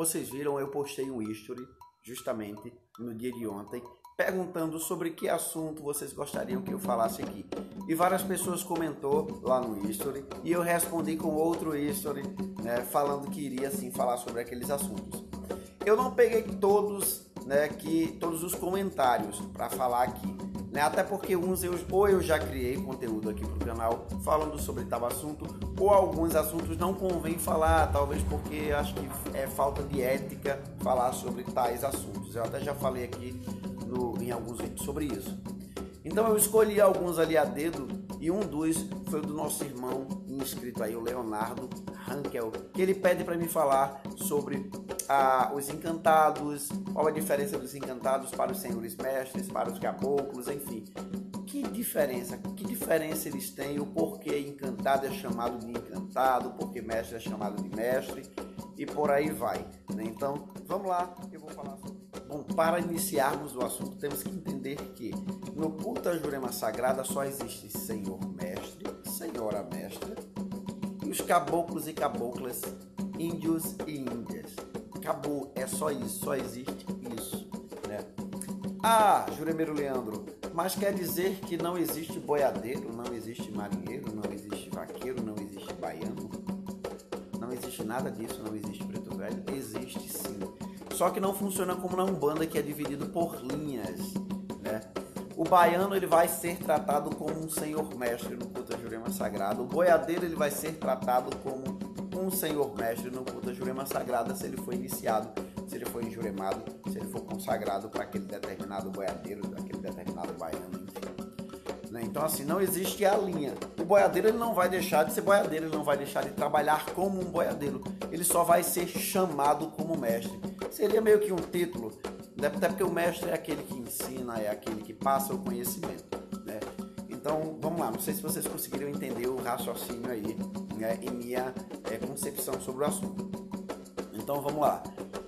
vocês viram, eu postei um history justamente no dia de ontem, perguntando sobre que assunto vocês gostariam que eu falasse aqui. E várias pessoas comentou lá no history e eu respondi com outro history, né, falando que iria sim falar sobre aqueles assuntos. Eu não peguei todos, né, todos os comentários para falar aqui, né, até porque uns eu já criei conteúdo aqui pro canal falando sobre tal assunto, ou alguns assuntos não convém falar, talvez porque acho que é falta de ética falar sobre tais assuntos. Eu até já falei aqui em alguns vídeos sobre isso. Então eu escolhi alguns ali a dedo e um dos foi o do nosso irmão inscrito aí, o Leonardo Hankel, que ele pede para me falar sobre os encantados, qual a diferença dos encantados para os senhores mestres, para os caboclos, enfim. Que diferença eles têm, o porquê encantado é chamado de encantado, o porquê mestre é chamado de mestre e por aí vai, né? Então, vamos lá, eu vou falar sobre. Bom, para iniciarmos o assunto, temos que entender que no culto à Jurema Sagrada só existe Senhor Mestre, Senhora Mestra, e os caboclos e caboclas, índios e índias. Acabou, é só isso, só existe isso, né? Ah, Juremeiro Leandro, mas quer dizer que não existe boiadeiro, não existe marinheiro, não existe vaqueiro, não existe baiano? Não existe nada disso, não existe preto velho? Existe sim. Só que não funciona como na Umbanda, que é dividido por linhas, né? O baiano ele vai ser tratado como um senhor mestre no culto à Jurema Sagrada. O boiadeiro ele vai ser tratado como um senhor mestre no culto à Jurema Sagrada se ele for iniciado, se ele for enjuremado, se ele for consagrado para aquele determinado boiadeiro, aquele determinado baiano, enfim. Né? Então assim, não existe a linha. O boiadeiro ele não vai deixar de ser boiadeiro, ele não vai deixar de trabalhar como um boiadeiro, ele só vai ser chamado como mestre. Seria meio que um título, né? Até porque o mestre é aquele que ensina, é aquele que passa o conhecimento, né? Então, vamos lá, não sei se vocês conseguiram entender o raciocínio aí, né, e minha concepção sobre o assunto. Então, vamos lá.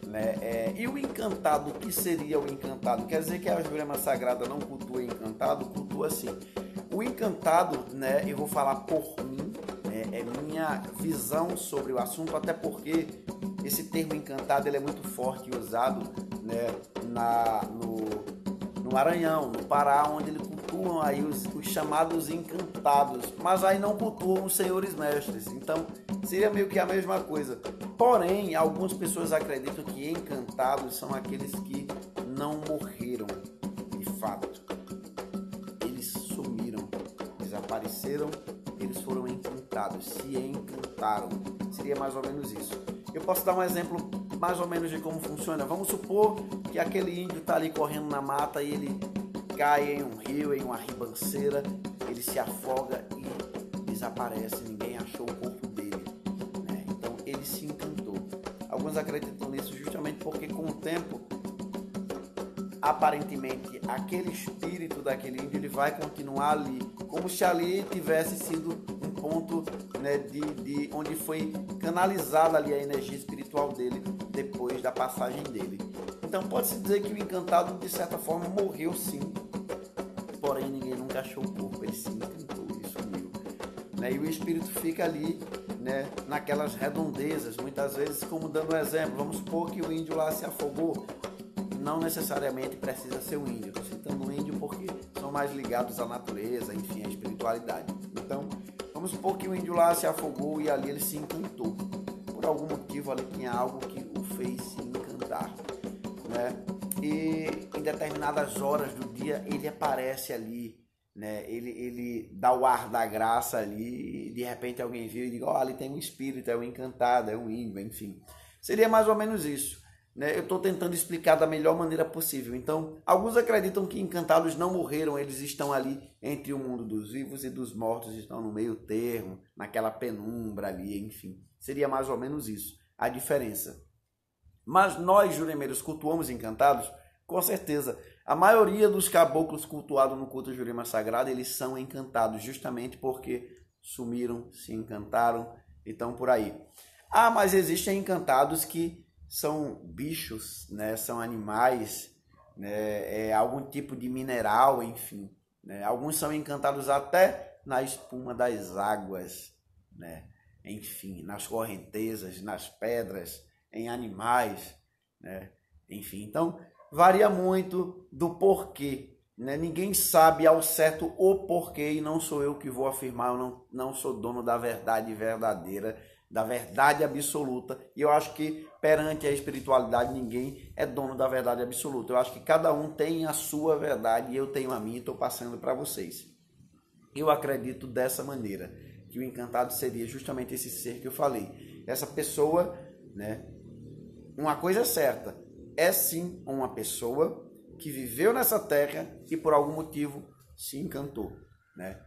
Né? E o encantado, o que seria o encantado? Quer dizer que a Jurema Sagrada não cultua encantado? Cultua sim. O encantado, né, eu vou falar por mim, é minha visão sobre o assunto, até porque esse termo encantado ele é muito forte e usado, né, no Maranhão, no Pará, onde eles cultuam aí os chamados encantados, mas aí não cultuam os senhores mestres. Então seria meio que a mesma coisa. Porém, algumas pessoas acreditam que encantados são aqueles que não morreram de fato. Eles sumiram, desapareceram, eles foram encantados, se encantaram. Seria mais ou menos isso. Eu posso dar um exemplo mais ou menos de como funciona. Vamos supor que aquele índio está ali correndo na mata e ele cai em um rio, em uma ribanceira, ele se afoga e desaparece, ninguém achou o corpo dele, né? Então ele se encantou. Alguns acreditam nisso justamente porque com o tempo, aparentemente, aquele espírito daquele índio ele vai continuar ali, como se ali tivesse sido um ponto, né, de onde foi canalizada ali a energia espiritual dele depois da passagem dele. Então pode-se dizer que o encantado de certa forma morreu sim, porém ninguém nunca achou o corpo, ele se encantou, ele sumiu, né? E o espírito fica ali, né, naquelas redondezas, muitas vezes, como dando um exemplo, vamos supor que o índio lá se afogou. Não necessariamente precisa ser um índio. Estou citando um índio porque são mais ligados à natureza, enfim, à espiritualidade. Então, vamos supor que o índio lá se afogou e ali ele se encantou. Por algum motivo ali tinha algo que o fez se encantar, né? E em determinadas horas do dia ele aparece ali, né? Ele dá o ar da graça ali e de repente alguém viu e diz, ó, ali tem um espírito, é um encantado, é um índio, enfim. Seria mais ou menos isso. Né? Eu estou tentando explicar da melhor maneira possível. Então, alguns acreditam que encantados não morreram, eles estão ali entre o mundo dos vivos e dos mortos, estão no meio termo, naquela penumbra ali, enfim. Seria mais ou menos isso, a diferença. Mas nós, juremeiros, cultuamos encantados? Com certeza. A maioria dos caboclos cultuados no culto Jurema Sagrada, eles são encantados, justamente porque sumiram, se encantaram e estão por aí. Ah, mas existem encantados que são bichos, né? São animais, né? Algum tipo de mineral, enfim. Né? Alguns são encantados até na espuma das águas, né? Enfim, nas correntezas, nas pedras, em animais, né? Enfim, então varia muito do porquê, né? Ninguém sabe ao certo o porquê e não sou eu que vou afirmar, eu não sou dono da verdade verdadeira, da verdade absoluta. E eu acho que perante a espiritualidade ninguém é dono da verdade absoluta. Eu acho que cada um tem a sua verdade e eu tenho a minha e estou passando para vocês. Eu acredito dessa maneira, que o encantado seria justamente esse ser que eu falei. Essa pessoa, né? Uma coisa é certa, é sim uma pessoa que viveu nessa terra e por algum motivo se encantou, né?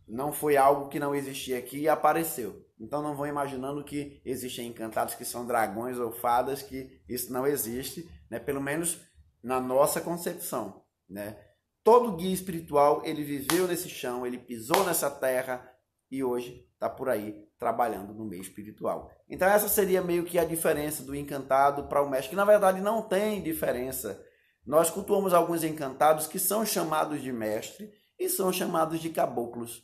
Não foi algo que não existia aqui e apareceu. Então não vão imaginando que existem encantados que são dragões ou fadas, que isso não existe, né? Pelo menos na nossa concepção, né? Todo guia espiritual, ele viveu nesse chão, ele pisou nessa terra e hoje está por aí trabalhando no meio espiritual. Então essa seria meio que a diferença do encantado para o mestre, que na verdade não tem diferença. Nós cultuamos alguns encantados que são chamados de mestre e são chamados de caboclos.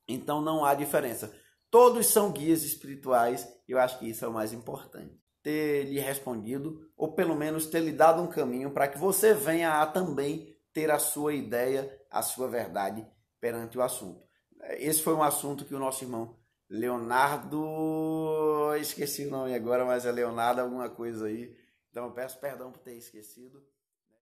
Então não há diferença. Todos são guias espirituais e eu acho que isso é o mais importante. Ter lhe respondido, ou pelo menos ter lhe dado um caminho para que você venha a também ter a sua ideia, a sua verdade perante o assunto. Esse foi um assunto que o nosso irmão Leonardo, esqueci o nome agora, mas é Leonardo alguma coisa aí. Então eu peço perdão por ter esquecido.